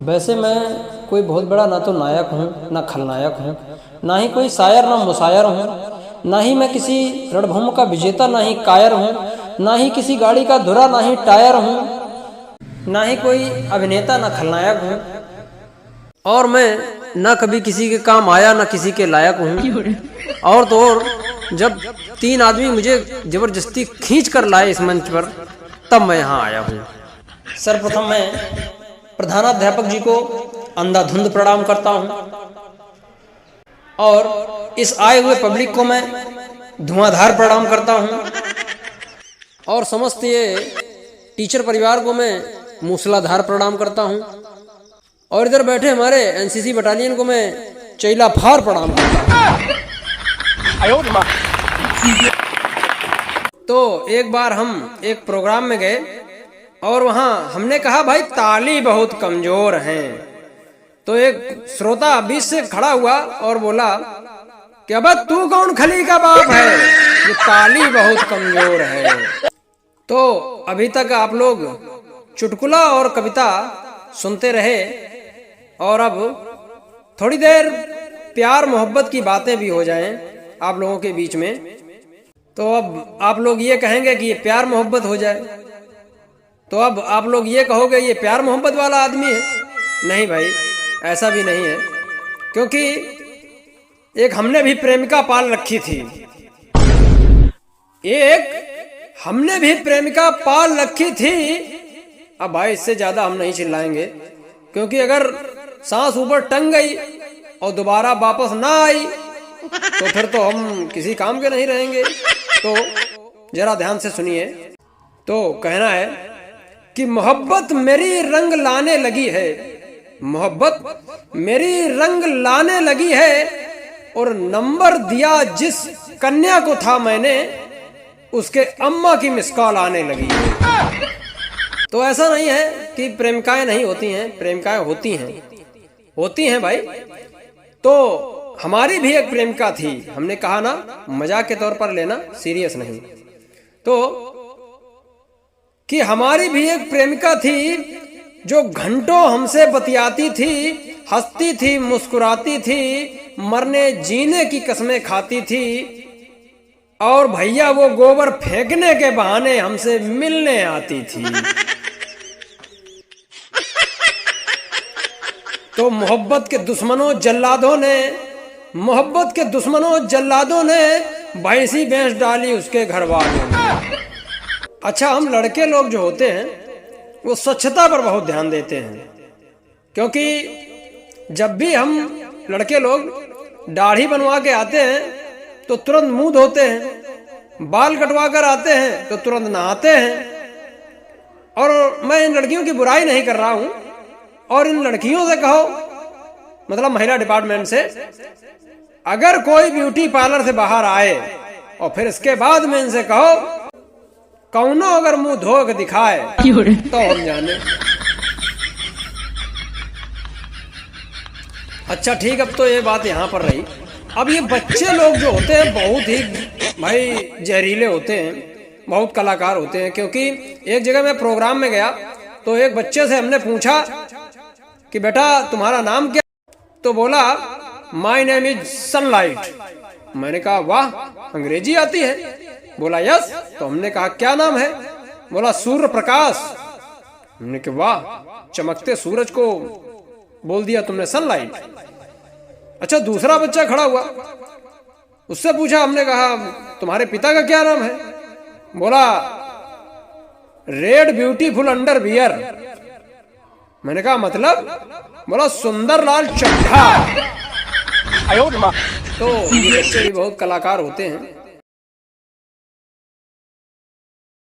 वैसे मैं कोई बहुत बड़ा ना तो नायक हूँ ना खलनायक हूँ, ना ही कोई शायर ना मुशायर हूँ, ना ही मैं किसी रणभूमि का विजेता ना ही कायर हूँ, ना ही किसी गाड़ी का धुरा ना ही टायर हूँ, ना ही कोई अभिनेता ना खलनायक हूँ, और मैं ना कभी किसी के काम आया ना किसी के लायक हूँ। और तो और जब 3 आदमी मुझे जबरदस्ती खींच कर लाए इस मंच पर, तब मैं यहाँ आया हूँ। सर्वप्रथम मैं प्रधानाध्यापक जी को अंधाधुंध प्रणाम करता हूँ, और इस आए हुए पब्लिक को मैं धुआंधार प्रणाम करता हूँ, और समस्त ये टीचर परिवार को मैं मूसलाधार प्रणाम करता हूँ, और इधर बैठे हमारे एनसीसी बटालियन को मैं चैला फार प्रणाम करता हूँ। तो एक बार हम एक प्रोग्राम में गए और वहां हमने कहा भाई ताली बहुत कमजोर हैं। तो एक श्रोता बीच से खड़ा हुआ और बोला कि अब तू कौन खली का बाप है, ये ताली बहुत कमजोर है। तो अभी तक आप लोग चुटकुला और कविता सुनते रहे, और अब थोड़ी देर प्यार मोहब्बत की बातें भी हो जाएं आप लोगों के बीच में। तो अब आप लोग ये कहेंगे कि ये प्यार मोहब्बत हो जाए, तो अब आप लोग ये कहोगे ये प्यार मोहब्बत वाला आदमी है। नहीं भाई, ऐसा भी नहीं है, क्योंकि एक हमने भी प्रेमिका पाल रखी थी, हमने भी प्रेमिका पाल रखी थी। अब भाई इससे ज्यादा हम नहीं चिल्लाएंगे, क्योंकि अगर सांस ऊपर टंग गई और दोबारा वापस ना आई तो फिर तो हम किसी काम के नहीं रहेंगे। तो जरा ध्यान से सुनिए। तो कहना है कि मोहब्बत मेरी रंग लाने लगी है, मोहब्बत मेरी रंग लाने लगी है, और नंबर दिया जिस कन्या को था मैंने, उसके अम्मा की मिस कॉल आने लगी है। तो ऐसा नहीं है कि प्रेमिकाएं नहीं होती हैं, प्रेमिकाएं होती हैं भाई। तो हमारी भी एक प्रेमिका थी, हमने कहा ना मजाक के तौर पर लेना, सीरियस नहीं। तो कि हमारी भी एक प्रेमिका थी जो घंटों हमसे बतियाती थी, हंसती थी, मुस्कुराती थी, मरने जीने की कसमें खाती थी, और भैया वो गोबर फेंकने के बहाने हमसे मिलने आती थी। तो मोहब्बत के दुश्मनों जल्लादों ने भैंसी भैंस डाली उसके घर वालों ने। अच्छा, हम लड़के लोग जो होते हैं वो स्वच्छता पर बहुत ध्यान देते हैं, क्योंकि जब भी हम लड़के लोग दाढ़ी बनवा के आते हैं तो तुरंत मुंह धोते हैं, बाल कटवा कर आते हैं तो तुरंत नहाते हैं। और मैं इन लड़कियों की बुराई नहीं कर रहा हूं, और इन लड़कियों से कहो, मतलब महिला डिपार्टमेंट से, अगर कोई ब्यूटी पार्लर से बाहर आए और फिर इसके बाद में इनसे कहो कौनो अगर मुंह धो के दिखाए तो हम जाने। अच्छा ठीक, अब तो ये बात यहाँ पर रही। अब ये बच्चे लोग जो होते हैं बहुत ही भाई जहरीले होते हैं, बहुत कलाकार होते हैं। क्योंकि एक जगह मैं प्रोग्राम में गया तो एक बच्चे से हमने पूछा कि बेटा तुम्हारा नाम क्या? तो बोला माय नेम इज सनलाइट। मैंने कहा वाह, अंग्रेजी आती है? बोला यस। तो हमने कहा क्या नाम है? बोला सूर्य प्रकाश। हमने कहा वाह, चमकते सूरज को बोल दिया तुमने सनलाइट। अच्छा, दूसरा बच्चा खड़ा हुआ, उससे पूछा, हमने कहा तुम्हारे पिता का क्या नाम है? बोला रेड ब्यूटीफुल अंडरवियर। मैंने कहा मतलब? बोला सुंदरलाल चड्ढा। तो ये बच्चे भी बहुत कलाकार होते हैं।